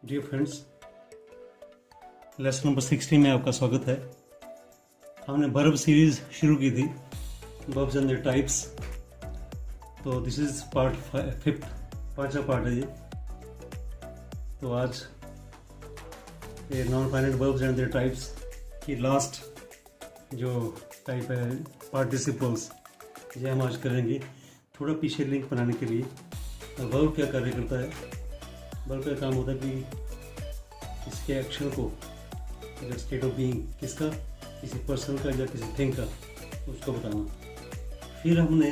Dear friends, lesson number 16 में आपका स्वागत है। हमने वर्ब सीरीज शुरू की थी, वर्ब्स एंड देयर टाइप्स। तो दिस इज पार्ट 5 पांचवा पार्ट है ये। तो आज ये non finite verbs and there types की लास्ट जो टाइप है पार्टिसिपल्स, ये हम आज करेंगे। थोड़ा पीछे लिंक बनाने के लिए वर्ब क्या कार्य करता है। वर्ब का काम होता है कि इसके एक्शन को, जो स्टेट ऑफ बीइंग किसका, किसी पर्सन का या किसी थिंग का, उसको बताना। फिर हमने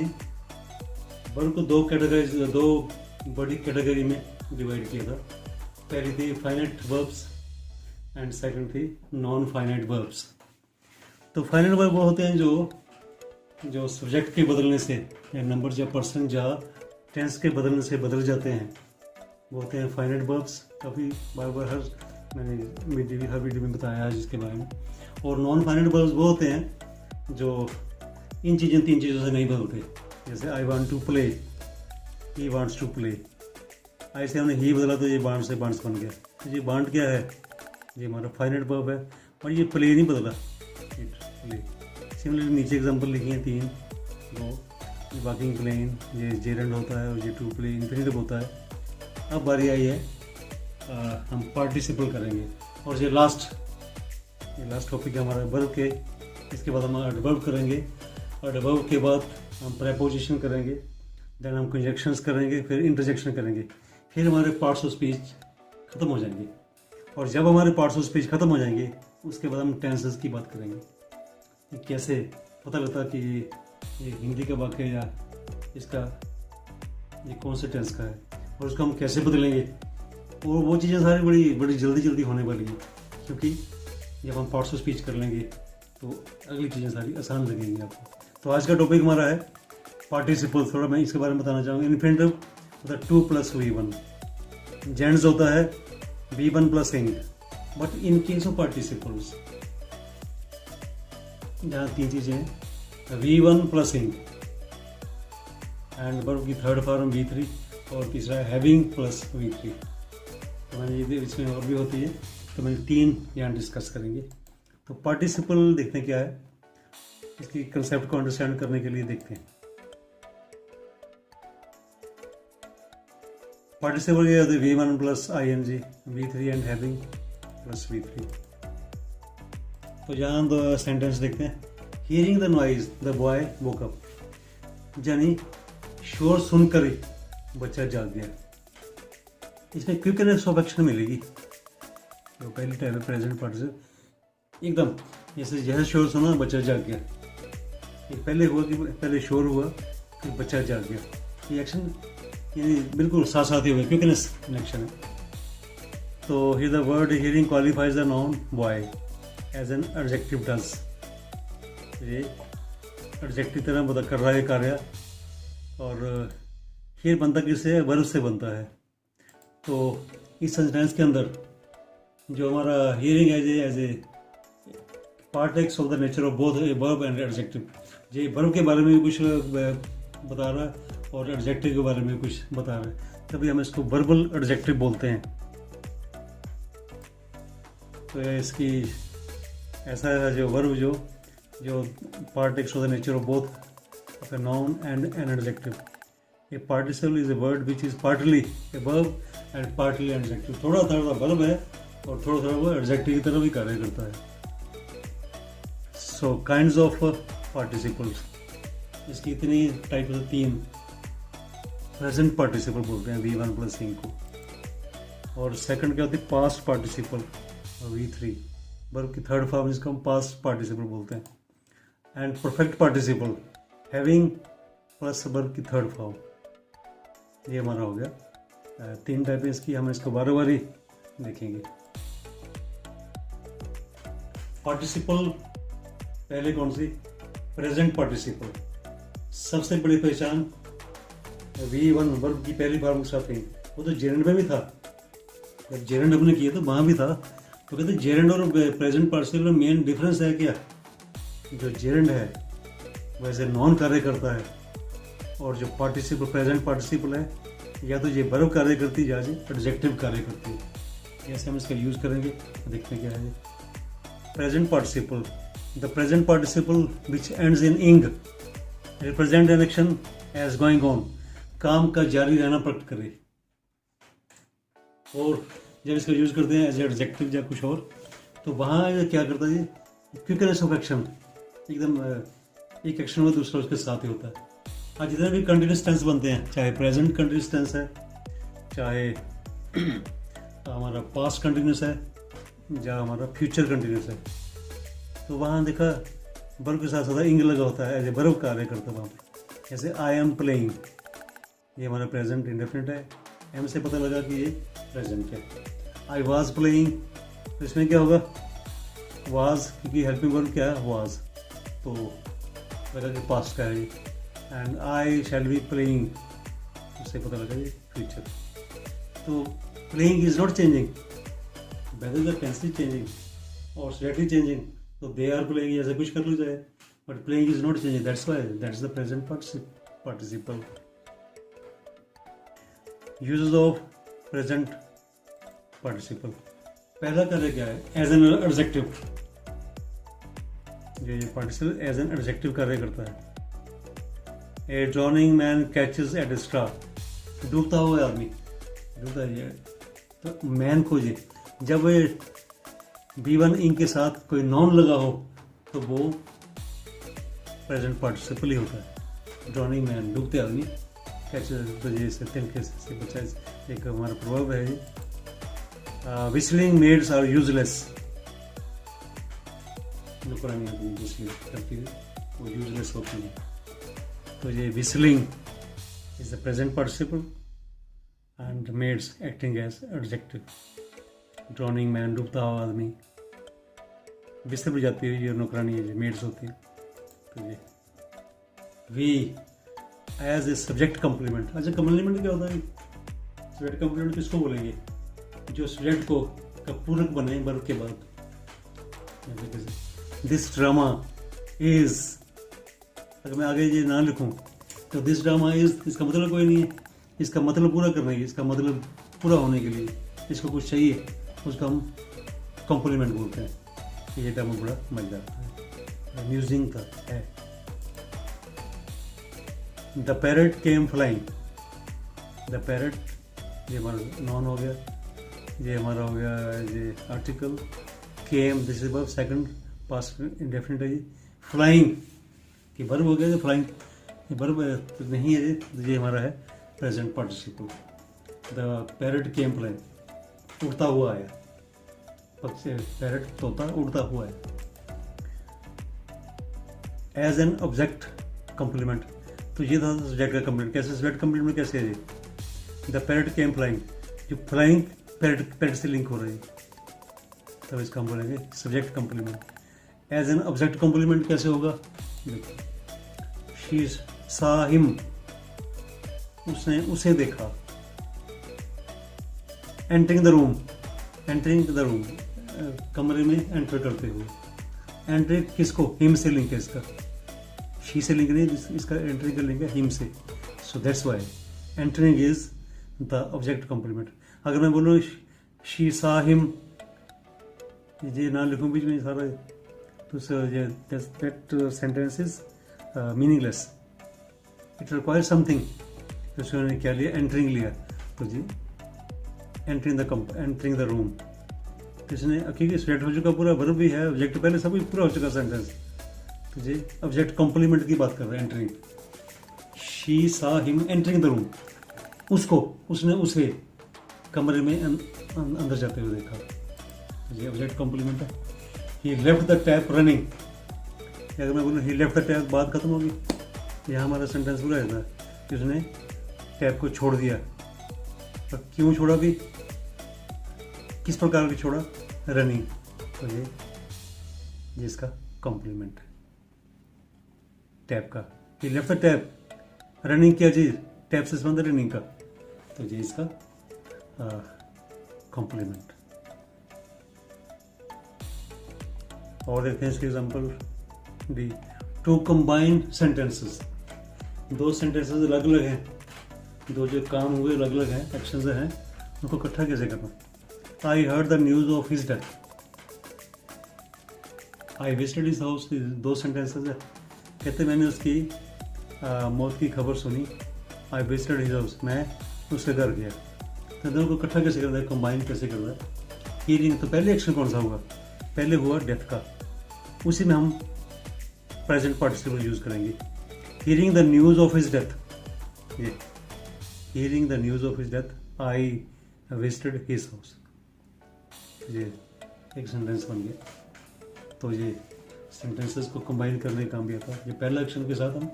वर्ब को दो बड़ी कैटेगरी में डिवाइड किया था। पहली थी फाइनाइट वर्ब्स एंड सेकंड थी नॉन फाइनाइट वर्ब्स। तो फाइनाइट वर्ब वो होते हैं जो सब्जेक्ट के बदलने से या नंबर या पर्सन या टेंस के बदलने से बदल जाते हैं, वो होते हैं फाइनाइट वर्ब्स। काफ़ी बार मैंने हर वीडियो में बताया है जिसके बारे में। और नॉन फाइनाइट वर्ब्स वो होते हैं जो तीन चीज़ों से नहीं बदलते। जैसे I want to play, he wants to play. I से हमने ही बदला तो ये वांट से वांट्स बन गया। तो ये वांट क्या है, ये हमारा फाइनाइट वर्ब है। और ये प्ले नहीं बदला, ये प्ले। सिमिलरली नीचे एग्जाम्पल लिखी हैं 3 2। ये वॉकिंग प्लेन, ये जेरेंड होता है, और ये टू प्ले इन्फिनिटिव होता है। अब बारी आई है हम पार्टिसिपल करेंगे। और ये लास्ट टॉपिक है हमारा वर्ब के। इसके बाद हम एडवर्ब करेंगे, और एडवर्ब के बाद हम प्रेपोजिशन करेंगे, देन हम कंजक्शंस करेंगे, फिर इंटरजेक्शन करेंगे। फिर हमारे पार्ट्स ऑफ स्पीच ख़त्म हो जाएंगे। और जब हमारे पार्ट्स ऑफ स्पीच ख़त्म हो जाएंगे, उसके बाद हम टेंसेस की बात करेंगे कि कैसे पता लगता कि ये हिंदी का वाक्य या इसका ये कौन से टेंस का है, और उसको हम कैसे बदलेंगे। और वो चीज़ें सारी बड़ी जल्दी होने वाली हैं, क्योंकि जब हम पार्ट्स ऑफ स्पीच कर लेंगे तो अगली चीज़ें सारी आसान लगेंगी आपको। तो आज का टॉपिक हमारा है पार्टिसिपल। थोड़ा मैं इसके बारे में बताना चाहूँगा। इन्फिनिटिव होता है 2 + V1। जेंट्स होता है V1 + ing। But in case of participles जहाँ 3 चीज़ें हैं, V1 + ing, एंड वर्ब की थर्ड फॉर्म V3, और तीसरा हैविंग + V3। तो मैंने ये इसमें और भी होती है, तो मैंने 3 यहाँ डिस्कस करेंगे। तो पार्टिसिपल देखते हैं क्या है, इसकी कंसेप्ट को अंडरस्टैंड करने के लिए देखते हैं। पार्टिसिपल ये होते हैं V1 + ing, V3 and having + V3। तो यहाँ 2 सेंटेंस देखते हैं। Hearing the noise the boy woke up, यानी शोर सुनकर ही बच्चा जाग गया। इसमें क्विकनेस ऑफ एक्शन मिलेगी। तो पहली टाइप है प्रेजेंट पार्टिसिपल, एकदम जैसे शोर सुना बच्चा जाग गया। ये पहले हुआ कि पहले शोर हुआ फिर बच्चा जाग गया। ये एक्शन यानी बिल्कुल साथ साथ ही हुआ, क्विकनेस इन एक्शन है। तो here the word hearing qualifies the noun boy as an adjective does. ये एडजेक्टिव तरह बता कर रहा है कार्य। और हियर बनता किससे है, वर्ब से बनता है। तो इस सेंटेंस के अंदर जो हमारा hearing as a partakes of the nature of both verb and adjective, ये वर्ब के बारे में भी कुछ बता रहा है और एडजेक्टिव के बारे में कुछ बता रहा है, तभी हम इसको वर्बल एडजेक्टिव बोलते हैं। तो इसकी ऐसा है जो वर्ब जो part x of the nature of both a noun and an adjective. A participle is a word which is partly a verb and partly an adjective. थोड़ा verb है और थोड़ा वो adjective की तरह भी कार्य करता है। So kinds of participles, इसकी इतनी टाइप है 3। प्रेजेंट पार्टिसिपल बोलते हैं V1 + ing को। और सेकंड क्या होती है, पास्ट पार्टिसिपल V3। वर्ब की थर्ड फॉर्म जिसको हम पास्ट पार्टिसिपल बोलते हैं। And perfect participle having + verb की थर्ड फॉर्म, ये हमारा हो गया। 3 टाइप है इसकी, हम इसको बारी बारी देखेंगे। पार्टिसिपल पहले कौन सी, प्रेजेंट पार्टिसिपल। सबसे बड़ी पहचान V1 वर्ब की पहली फॉर्म के साथ है। वो तो जेरेंड में भी था, जब जेरेंड हमने किया तो वहाँ भी था। तो कहते जेरेंड और प्रेजेंट पार्टिसिपल में मेन डिफरेंस है क्या, जो जेरेंड है वैसे नॉन कार्य करता है, और जो पार्टिसिपल प्रेजेंट पार्टिसिपल है या तो ये वर्ब कार्य करती है या एडजेक्टिव कार्य करती है। जैसे हम इसका यूज़ करेंगे तो देखते हैं क्या है। Present participle, the present participle which ends in ing represent an action as going on, काम का जारी रहना प्रकट करे। और जब इसका यूज़ करते हैं एज एडजेक्टिव या कुछ और, तो वहाँ क्या करता है, क्विकनेस ऑफ एक्शन, एकदम एक एक्शन में दूसरा उसके साथ ही होता है। आज जितने भी कंटिन्यूस टेंस बनते हैं, चाहे प्रेजेंट कंटिन्यूस टेंस है, चाहे हमारा पास्ट कंटिन्यूस है, या हमारा फ्यूचर कंटिन्यूस है, तो वहाँ देखा वर्ब के साथ साथ इंग लगा होता है, एज ए वर्ब कार्य करता है वहाँ पर। जैसे आई एम प्लेइंग, ये हमारा प्रेजेंट इंडेफिनिट है, एम से पता लगा कि ये प्रेजेंट है। आई वॉज प्लेइंग, तो इसमें क्या होगा, वाज, क्योंकि हेल्पिंग वर्ब क्या है, वाज, तो लगा कि पास्ट का है। And I shall be playing, उससे पता लगा ये फ्यूचर। तो playing is not changing, whether the tense is changing और स्लेटली चेंजिंग, तो दे आर प्लेइंग ऐसे कुछ कर लो जाए, but playing is not changing, that's why that is the present participle. Uses of present participle, पहला कार्य क्या है, एज एन एडजेक्टिव, ये पार्टिसिपल एज एन एडजेक्टिव कार्य करता है। ए ड्रॉनिंग मैन कैचेस एट ए स्ट्रा, डूबता हुआ आदमी, डूबता है, तो मैन खोजे। जब B1 इंग के साथ कोई नॉन लगा हो तो वो प्रेजेंट पार्टिसिपल ही होता है। ड्रॉनिंग मैन, डूबते आदमी, कैचेस, तो जैसे तिनके से बचा, एक हमारा प्रभाव है। विस्लिंग मेड्स आर यूजलेस, नुकरानी आदमी विस्लिंग करती है वो यूजलेस होती है, तो ये whistling is the present participle and maids acting as adjective. Drowning man, डूबता हुआ आदमी, बिस्तर पर जाती है, ये नौकरानी है, मेड्स होती है। तो ये V as a subject complement, अच्छा कम्प्लीमेंट क्या होता है, सब्जेक्ट कम्प्लीमेंट किसको बोलेंगे, जो सब्जेक्ट को का पूरक बने वर्ब के बाद। दिस ड्रामा इज, अगर मैं आगे ये ना लिखूं तो दिस ड्रामा इज, इसका मतलब कोई नहीं है, इसका मतलब पूरा करने के, इसका मतलब पूरा होने के लिए इसको कुछ चाहिए, उसका हम कॉम्प्लीमेंट बोलते हैं। ये ड्रामा बड़ा मजेदार है, अम्यूजिंग था है। The parrot came flying, the parrot, ये हमारा नॉन हो गया, ये हमारा हो गया ये article. Came, this is verb, second past indefinite है। ये फ्लाइंग कि वर्ब हो गया, फ्लाइंग ये वर्ब तो नहीं है, ये हमारा है present participle. The parrot came flying, उड़ता हुआ आया, पक्षी, पैरट तोता उड़ता हुआ है। एज एन ऑब्जेक्ट कम्प्लीमेंट, तो ये था सब्जेक्ट का कम्प्लीमेंट। कैसे सब्जेक्ट कम्प्लीमेंट कैसे है, द पैरट केम फ्लाइंग, जो फ्लाइंग पैरट से लिंक हो रही है, तब इसका हम बोलेंगे subject complement. As an object complement कैसे होगा, देखो, शी सा हिम, उसने उसे देखा। Entering the room, entering the room, कमरे में एंटर करते हुए। एंट्री किसको, हिम से लिंक है इसका, शी से लिंक नहीं, इसका एंट्रिंग का लिंक है हिम से, so that's why entering is the object complement. अगर मैं बोलूँ शी सा हिम, ये ना लिखूँ बीच में सारा, तो that sentence is meaningless, it require something. तो उसने क्या लिया, एंटरिंग लिया, तो जी एंटरिंग द रूम, इसने क्योंकि स्टेट हो चुका, पूरा वर्ब भी है, ऑब्जेक्ट पहले सब पूरा हो चुका सेंटेंस, तो जी ऑब्जेक्ट कॉम्प्लीमेंट की बात कर रहे हैं। Entering, she saw him entering the room, उसको, उसने उसे कमरे में अंदर जाते हुए देखा, ये ऑब्जेक्ट कॉम्प्लीमेंट है। ही लेफ्ट द टैप रनिंग, अगर मैं बोलूँ ही लेफ्ट द टैप, बात खत्म होगी, यहाँ हमारा सेंटेंस पूरा रहता है कि उसने टैप को छोड़ दिया। और क्यों छोड़ा भी, किस प्रकार की छोड़ा, रनिंग, तो ये इसका कॉम्प्लीमेंट है टैप का। ही लेफ्ट द टैप, रनिंग क्या चीज़, टैप से संबंध रनिंग का, तो ये इसका कॉम्प्लीमेंट। और देखते हैं इसके example D. To combine sentences, दो सेंटेंसेस अलग अलग हैं, दो जो काम हुए अलग अलग हैं, एक्शन हैं, उनको इकट्ठा कैसे करना। I heard the news of his death. I visited his house, 2 sentences है। कहते मैंने उसकी मौत की खबर सुनी। आई विजिटेड हिज हाउस, मैं उसके घर गया। तो दोनों को इकट्ठा कैसे करता है, कंबाइन कैसे करता है। हीरिंग, तो पहले एक्शन कौन सा हुआ, पहले हुआ डेथ का, उसी में हम प्रेजेंट पार्टिसिपल यूज करेंगे। Hearing the news of his death, ये hearing the news of his death I visited his house, ये एक सेंटेंस बन गया। तो ये सेंटेंसेस को कंबाइन करने का काम भी आता है। ये पहला एक्शन के साथ हम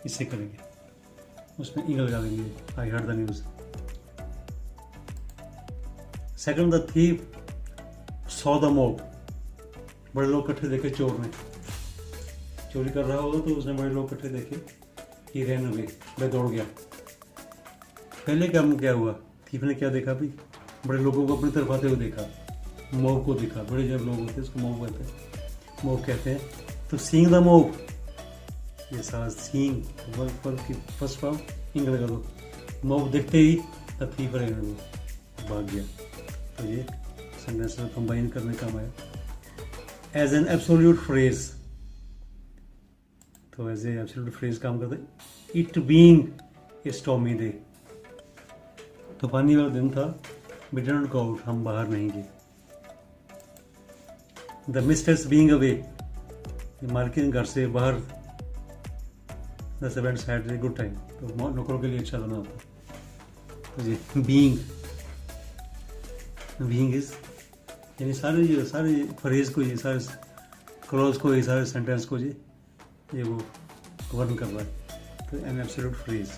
इससे करेंगे, उसमें इंग लगा देंगे, I heard the news. Second, the thief saw the mob, बड़े लोग इकट्ठे देखे चोर ने, चोरी कर रहा होगा तो उसने बड़े लोग इकट्ठे देखे, ही रैन अवे, वह दौड़ गया। पहले काम क्या हुआ, थीफ ने क्या देखा भी, बड़े लोगों को अपनी तरफ आते हुए देखा, मॉब को देखा। बड़े जब लोग होते हैं उसको मॉब कहते हैं, मॉब कहते हैं। तो सीइंग द मॉब, ये सारा सीइंग वर्ब की फर्स्ट फॉर्म इंग लगा दो, मॉब देखते ही द थीफ रैन अवे, भाग गया। तो ये सेंटेंस में कंबाइन करने का काम आया। एज एन एब्सोल्यूट फ्रेज, तो एज ए एब्सोल्यूट फ्रेज काम करता है। It being a stormy day, तूफानी वाला दिन था, we did not go out, हम बाहर नहीं गए। द मिस्ट्रेस बीइंग अवे, मालकिन घर से बाहर, the servants had a good time, तो नौकरों के लिए अच्छा बना होता। तो जी बीइंग इज, यानी सारे फ्रेज को, ये सारे क्लॉज को, ये सारे सेंटेंस को जी ये वो वर्न कर रहा है। तो एन एब्सोल्यूट फ्रेज।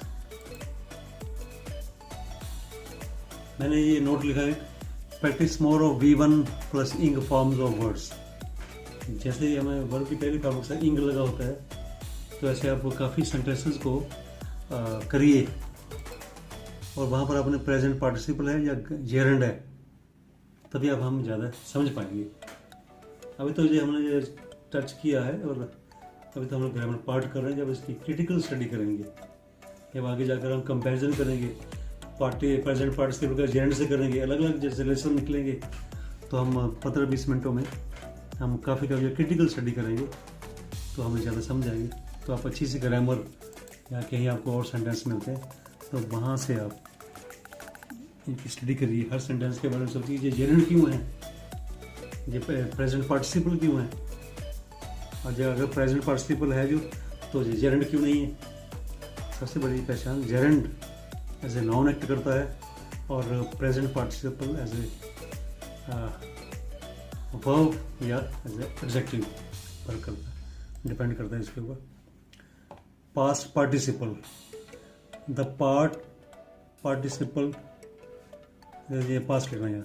मैंने ये नोट लिखा है, practice more of V1 plus इंग फॉर्म्स ऑफ वर्ड्स। जैसे ही हमें वर्ड की पहली फॉर्म के साथ इंग लगा होता है, तो ऐसे आप काफ़ी सेंटेंसेस को करिए, और वहाँ पर अपने प्रेजेंट पार्टिसिपल है या जेरेंड है, तभी आप हम ज़्यादा समझ पाएंगे। अभी तो ये हमने ये टच किया है, और अभी तो हम लोग ग्रामर पार्ट कर रहे हैं। जब इसकी क्रिटिकल स्टडी करेंगे, जब आगे जाकर हम कंपैरिजन करेंगे, प्रेजेंट पार्टिसिपल का जेरेंड से करेंगे, अलग अलग जैसे लेसन निकलेंगे, तो हम 15-20 मिनटों में हम काफ़ी क्रिटिकल स्टडी करेंगे, तो हमें ज़्यादा समझ आएगी। तो आप अच्छी सी ग्रामर या कहीं आपको और सेंटेंस मिलते हैं, तो वहाँ से आप इनकी स्टडी करिए, हर सेंटेंस के बारे में सोचिए, ये जेरेंड क्यों है, ये प्रेजेंट पार्टिसिपल क्यों है, और जब अगर प्रेजेंट पार्टिसिपल है जो, तो ये जेरेंड क्यों नहीं है। सबसे बड़ी पहचान, gerund as a noun act करता है, और present participle as a verb या एज ए एडजेक्टिव पर करता है, डिपेंड करता है इसके ऊपर। पास्ट पार्टिसिपल, द पार्टिसिपल, ये पास्ट लिखना है,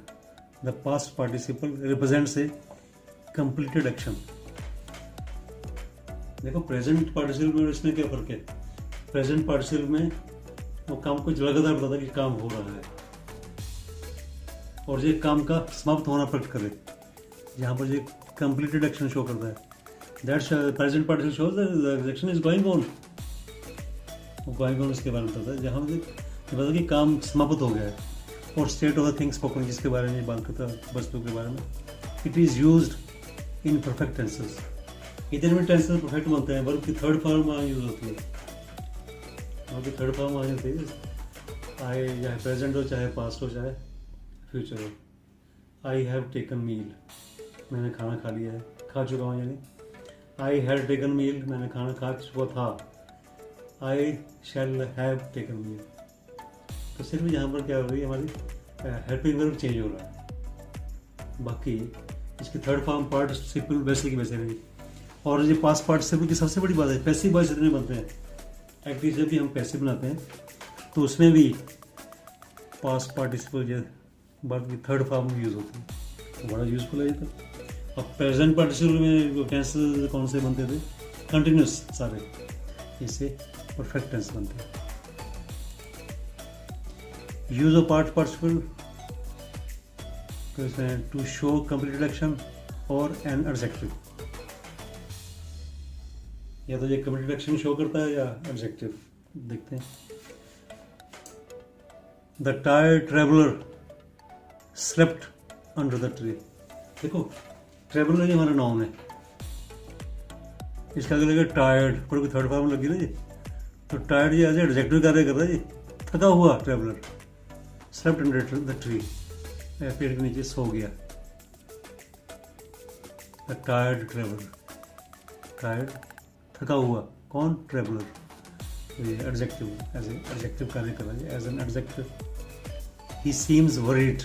the past participle represents a completed action. देखो प्रेजेंट पार्टिसिपल में इसमें क्या फर्क है, प्रेजेंट पार्टिसिपल में वो काम को लगातार बताता है कि काम हो रहा है, और ये काम का समाप्त होना प्रकट करे। यहाँ पर ये कंप्लीटेड एक्शन शो करता है, that's present participle shows the action is going on, going on इसके बारे में बताता है, जहाँ मुझे बताता है कि काम समाप्त हो गया है। और state of the things spoken, जिसके बारे में बात करता है, वस्तु के बारे में, it is used in perfect tenses. इतने में टेंसेस परफेक्ट बनते हैं, वर्ब की थर्ड फॉर्म वहाँ यूज होती है, वर्ब की थर्ड फॉर्म वहाँ होती है, चाहे प्रेजेंट हो, चाहे पास्ट हो, चाहे फ्यूचर हो। आई हैव टेकन मील, मैंने खाना खा लिया है, खा चुका हूँ यानी। आई हैड टेकन मील, मैंने खाना खा चुका था। आई शैल हैव टेकन मील, तो सिर्फ यहाँ पर क्या हो रही है, हमारी हेल्पिंग वर्ब चेंज हो रहा है, बाकी इसकी थर्ड फॉर्म पार्टिसिपल वैसे की वैसे रही। और ये पास्ट पार्टिसिपल की सबसे बड़ी बात है, पैसिव वॉइस इतने बनते हैं, एक्टिव जब भी हम पैसिव बनाते हैं, तो उसमें भी पास्ट पार्टिसिपल जो वर्ब की थर्ड फॉर्म यूज़ होती है, तो बड़ा यूजफुल है ये तो। अब प्रेजेंट पार्टिसिपल में टेंस कौन से बनते थे, कंटिन्यूस सारे, इससे परफेक्ट टेंस बनते हैं। यूज ऑफ पास्ट पार्टिसिपल, तो इसमें टू शो कंप्लीटेड एक्शन और एन एडजेक्टिव, या तो ये कंप्लीटेड एक्शन शो करता है या एडजेक्टिव। देखते हैं, the tired traveller slept under the tree. देखो ट्रेवलर ये हमारा नाउन है, इसका अगर लगे टायर्ड, पर कोई थर्ड फॉर्म लगी ना जी, तो टायर्ड ये एज एडजेक्टिव कार्य कर रहा है जी। थका हुआ traveller, slept under the tree, पेड़ के नीचे सो गया। टायर्ड ट्रेवलर, टायर्ड थका हुआ, कौन? ट्रेवलर। तो ये एडजेक्टिव, एज एडजेक्टिव कार्य कर रहा है, as an adjective. He seems worried,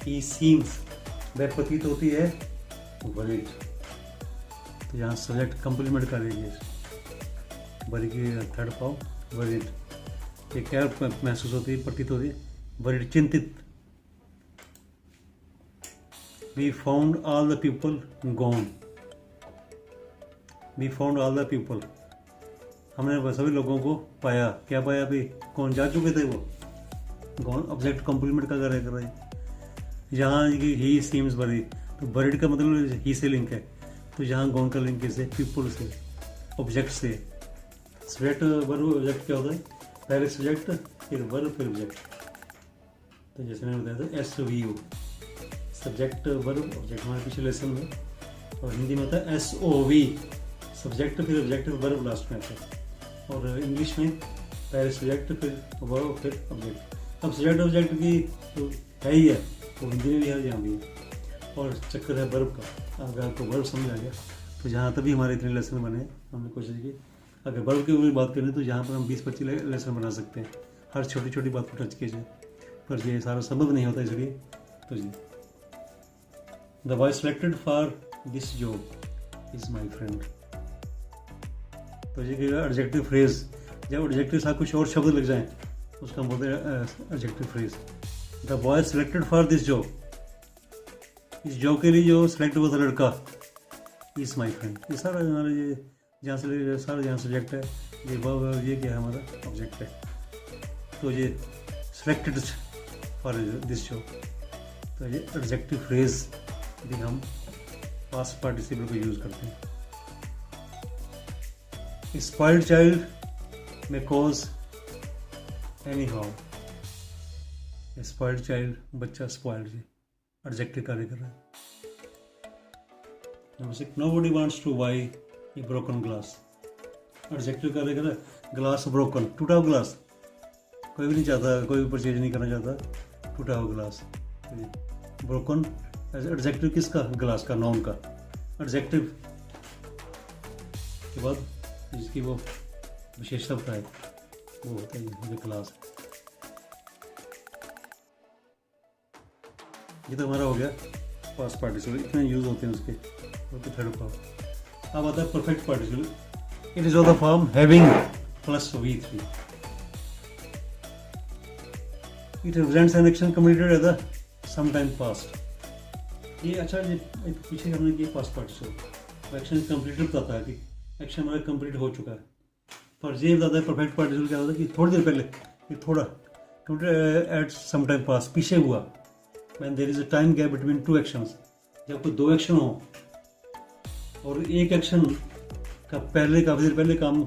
he seems वह प्रतीत होती है वरीड। तो यहाँ सब्जेक्ट कंप्लीमेंट करेंगे, वरी की थर्ड फॉर्म वरीड। ये क्या महसूस होती है, प्रतीत होती है? वरीड, चिंतित। We found all the people gone. We found all the people. हमने सभी लोगों को पाया। क्या पाया भाई? कौन जा चुके थे वो? गॉन ऑब्जेक्ट कॉम्प्लीमेंट का कार्य कर रहा है। यहाँ ही सीम्स वरी, तो वरीड का मतलब ही से लिंक है, तो यहाँ गॉन का लिंक किससे? पीपल से, ऑब्जेक्ट से। सब्जेक्ट वर्ब ऑब्जेक्ट क्या होता है? पहले सब्जेक्ट फिर वर्ब फिर ऑब्जेक्ट। तो जैसे मैंने बताया था SVO, सब्जेक्ट वर्ब ऑब्जेक्ट, हमारे पिछले लेसन में। और हिंदी में होता है SOV, सब्जेक्ट फिर ऑब्जेक्ट वर्ब लास्ट में आता है। और इंग्लिश में पहले सब्जेक्ट फिर वर्ब फिर ऑब्जेक्ट। अब सब्जेक्ट ऑब्जेक्ट की तो है ही है, वो हिंदी में भी है, यहाँ भी है। और चक्कर है वर्ब का। अगर आपको वर्ब समझ आ गया तो जहाँ तभी हमारे इतने लेसन बने, हमने कोशिश की अगर वर्ब की ऊपर बात करें तो यहाँ पर हम 20-25 लेसन बना सकते हैं, हर छोटी छोटी बात को टच किए जाए। पर ये सारा संभव नहीं होता, इसलिए तो जी The boy selected for this job is my friend. तो ये एडजेक्टिव फ्रेज, जब एडजेक्टिव साथ कुछ और शब्द लग जाएं उसका हम बोलते हैं adjective phrase. The boy selected for this job, इस जॉब के लिए जो सिलेक्ट हुआ था लड़का, इज माई फ्रेंड। ये सारा हमारा ये जहाँ से सारा जहाँ सब्जेक्ट है, ये वर्ब, ये क्या है हमारा ऑब्जेक्ट है। तो ये सिलेक्टेड फॉर दिस जॉब, तो ये एडजेक्टिव फ्रेज भी हम पास्ट पार्टिसिपल को यूज करते हैं। स्पॉइल्ड चाइल्ड में cause any how, spoiled child, बच्चा स्पॉइल्ड जी, एडजेक्टिव कार्य कर रहा है। Number 6, nobody wants to buy a broken glass, adjective कार्य कर रहा है। ग्लास ब्रोकन, टूटा हुआ ग्लास, कोई भी नहीं चाहता, कोई भी परचेज नहीं करना चाहता टूटा हुआ ग्लास। ब्रोकन एडजेक्टिव किसका? ग्लास का, नाउन का। एडजेक्टिव के बाद जिसकी वो विशेषता है वो होता है ये क्लास। ये तो हमारा हो गया पास्ट पार्टिसिपल, इतने यूज होते हैं उसके। Okay, third form. अब आता है perfect participle. It is of the form having plus V3। It represents an action completed at the some time past. ये अच्छा, ये पीछे हमने किया पास्ट पार्टिसिपल, एक्शन कंप्लीटेड बताता है कि एक्शन हमारा कंप्लीट हो चुका है। पर ये बताता है परफेक्ट पार्टिसिपल क्या होता है कि थोड़ी देर पहले, ये थोड़ा completed at some time past, पीछे हुआ। When there is a time gap between two actions, जब कोई दो एक्शन हो और एक एक्शन का पहले काफ़ी देर पहले काम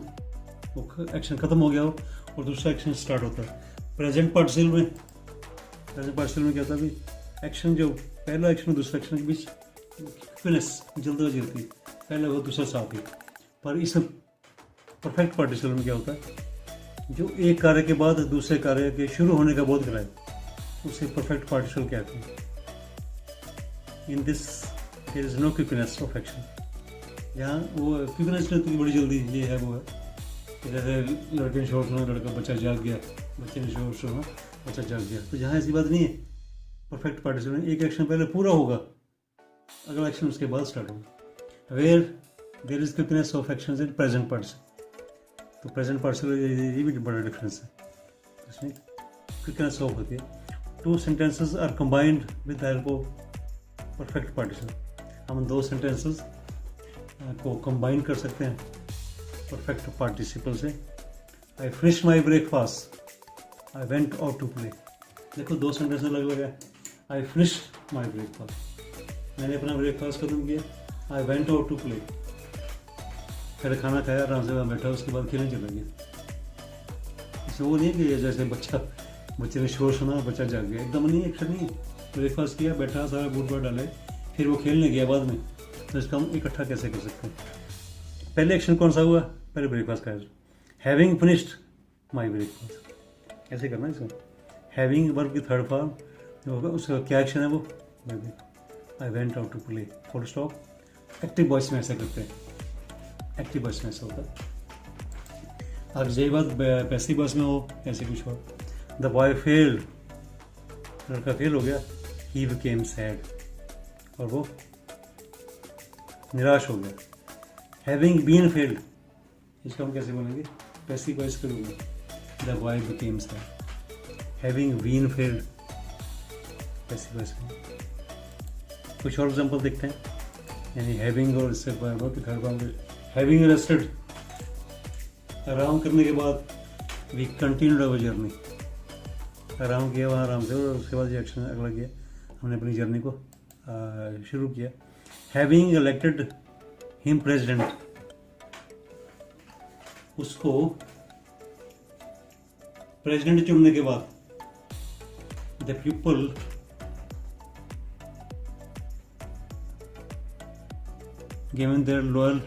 एक्शन खत्म हो गया हो और दूसरा एक्शन स्टार्ट होता है। प्रेजेंट पार्टिसिपल में क्या होता है भी, एक्शन जो पहला एक्शन और दूसरा एक्शन के बीच फिनिश जल्दबाजी होती है, पहले वो दूसरा साथ ही। पर इस परफेक्ट पार्टिसिपल में क्या होता है, जो एक कार्य के बाद दूसरे कार्य के शुरू होने का बोध कराए, उसे परफेक्ट पार्टिसिपल कहते हैं। In this there is no quickness of action, यहाँ वो क्विकनेस नहीं होती, बड़ी जल्दी ये है वो है। जैसे लड़के ने शोर सुना, लड़का बच्चा जाग गया, बच्चे ने शोर सुना, बच्चा जाग गया। तो यहाँ ऐसी बात नहीं है। परफेक्ट पार्टिसिपल में एक एक्शन पहले पूरा होगा, अगला एक्शन उसके बाद स्टार्ट होगा। Where there is quickness of action in present participle. तो प्रेजेंट पार्टिसिपल ये भी बड़ा डिफरेंस है, इसमें क्विकनेस ऑफ होती है। Two sentences are combined with the help of perfect participle. हम दो सेंटेंसेस को कंबाइन कर सकते हैं परफेक्ट पार्टिसिपल से। I finish my breakfast, I went out to play. देखो दो सेंटेंस अलग अलग है। आई फिनिश माई ब्रेकफास्ट, मैंने अपना ब्रेकफास्ट खत्म किया। I went out to play, फिर खाना खाया, आराम से वहाँ बैठा, उसके बाद खेलने चला गया। इसमें वो नहीं कि जैसे बच्चे ने शोर सुना, बच्चा जाग गया, एकदम नहीं, एक्शन नहीं। ब्रेकफास्ट किया, बैठा, सारा बूट बाट डाले, फिर वो खेलने गया बाद में, तो इसका हम इकट्ठा कैसे कर सकते हैं? पहले एक्शन कौन सा हुआ? पहले ब्रेकफास्ट का। हैविंग फिनिश्ड माई ब्रेकफास्ट, ऐसे करना है इसको। हैविंग वर्ब की थर्ड फॉर्म जो होगा उसका क्या एक्शन है वो? I went out to play, full stop. Active voice में ऐसा करते हैं, एक्टिव वॉइस में ऐसा होता है। अब यही बात पैसिव वॉइस में हो, ऐसे कुछ हो। द बॉय फेल्ड, लड़का फेल हो गया। ही बिकेम सैड, और वो निराश हो गया। हैविंग बीन फेल्ड, इसको हम कैसे बोलेंगे? पैसिव वॉइस करूँगा, the boy became sad. Having been failed, passive voice में। कुछ और एग्जाम्पल देखते हैं, यानी हैविंग और इससे थर्ड फॉर्म। हैविंग रेस्टेड, आराम करने के बाद वी कंटिन्यूड अवर जर्नी, आराम किया वहाँ आराम से, और उसके बाद जो एक्शन अगला किया, हमने अपनी जर्नी को शुरू किया। हैविंग इलेक्टेड हिम प्रेसिडेंट, उसको प्रेसिडेंट चुनने के बाद the people given their loyal,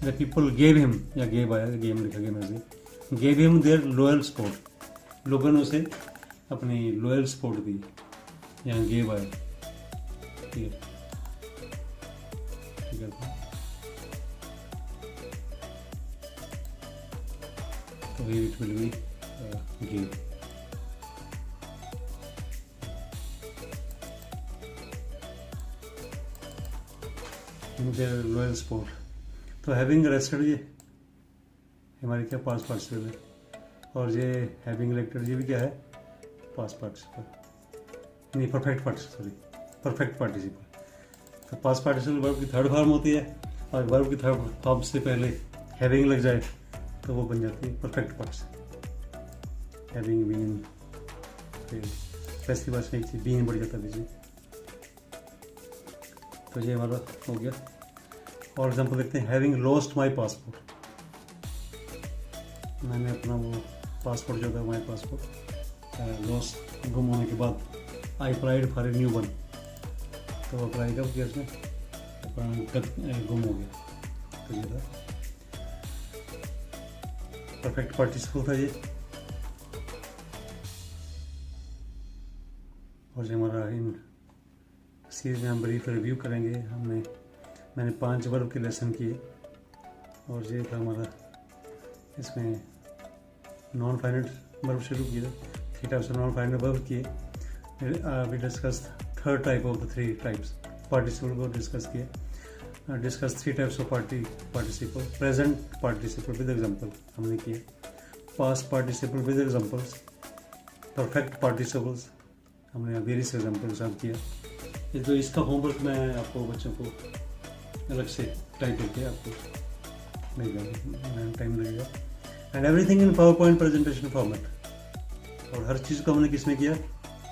the people gave him, या गेव आया, गेम लिखा गया मेरे से, gave him their loyal support, लोगों ने उसे अपनी लॉयल सपोर्ट दी, यहाँ गेव आया। ठीक है, तो here it will be give. their loyal support. तो हैविंग रेस्टेड ये हमारी क्या पास्ट पार्टिसिपल है, और ये हैविंग इलेक्टेड ये भी क्या है? पास्ट पार्टिसिपल, नहीं perfect participle, sorry perfect participle. तो पास्ट पार्टिसिपल वर्ब की थर्ड फॉर्म होती है, और वर्ब की थर्ड फॉर्म से पहले हैविंग लग जाए तो वो बन जाती है परफेक्ट पार्टिसिपल। हैविंग बीन, फिर पैसिव वॉइस में एक चीज बीन बढ़ जाता है बीच। तो ये हमारा हो गया। और एग्जाम्पल देखते हैं, हैविंग लॉस्ट माई पासपोर्ट, मैंने अपना वो पासपोर्ट जो था, माई पासपोर्ट लॉस्ट, गुम होने के बाद, I applied for a new one, तो अप्लाई कब किया उसने? गुम हो गया, तो ये था परफेक्ट पार्टिसिपल था ये। और जो हमारा इन सीरीज में हम ब्रीफ रिव्यू करेंगे, मैंने 5 वर्ब के लेसन किए, और ये था हमारा, इसमें नॉन फाइनाइट वर्ब शुरू किए थे, 3 types of non finite verb किए। We discuss third type of the 3 types, participle को डिस्कस किए। Discuss 3 types of participle, present participle with example हमने किए, past participle with examples, perfect participles हमने various example के साथ किया। ये तो इसका होमवर्क मैं आपको बच्चों को अलग से टाइप करके आपको मिल जाएगा, टाइम लगेगा। And everything in power point presentation format, और हर चीज़ को हमने किसमें किया?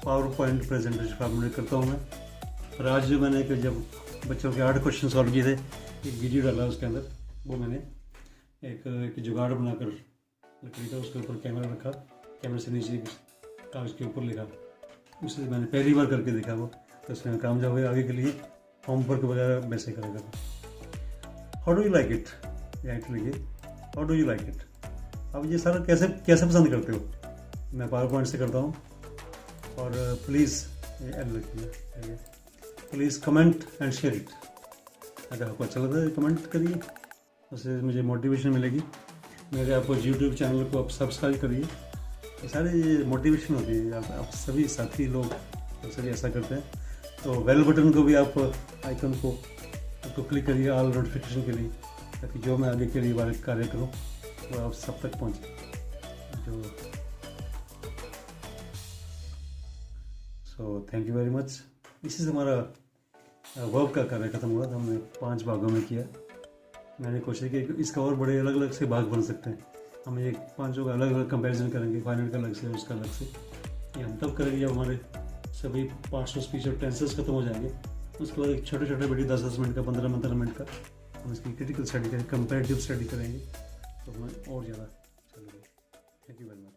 पावर पॉइंट प्रेजेंटेशन फॉर्मेट करता हूँ मैं। और आज जो मैंने जब बच्चों के 8 क्वेश्चन सॉल्व किए थे, एक वीडियो डाला उसके अंदर, वो मैंने एक जुगाड़ बनाकर लकड़ी का, उसके ऊपर कैमरा रखा, कैमरे से नीचे कागज के ऊपर लिखा, उसे मैंने पहली बार करके देखा वो, तो उसमें कामयाब हुए। आगे के लिए होमवर्क वगैरह वैसे करेगा। How do you like it, right लिखिए, how do you like it. अब ये सारा कैसे पसंद करते हो? मैं पावर पॉइंट से करता हूँ। और please please comment and share it. अगर आपको अच्छा लगता है कमेंट करिए, उससे मुझे मोटिवेशन मिलेगी। मेरे आपको यूट्यूब चैनल को आप सब्सक्राइब करिए, ये सारे ये मोटिवेशन होती है। आप सभी साथी लोग सभी ऐसा करते हैं। तो बेल बटन को भी आप आइकन को आपको क्लिक करिए ऑल नोटिफिकेशन के लिए, ताकि जो मैं आगे के लिए वाले कार्य करूँ वो आप सब तक पहुँचे। जो so thank you very much. इसी से हमारा वर्ब का कार्य खत्म हुआ था। हमने 5 भागों में किया। मैंने कोशिश की कि इसका और बड़े अलग अलग से भाग बन सकते हैं। हम ये 5 का अलग अलग कंपैरिजन करेंगे, फाइनल का अलग से, उसका अलग से। ये हम तब करेंगे जब हमारे सभी 500 स्पीच और टेंसेस खत्म हो जाएंगे। उसके बाद एक छोटे छोटे वीडियो 10-10 मिनट का, 15-15 मिनट का हम इसकी क्रिटिकल स्टडी करेंगे, कंपैरेटिव स्टडी करेंगे, तो हमें और ज़्यादा चलेगा। Thank you very much.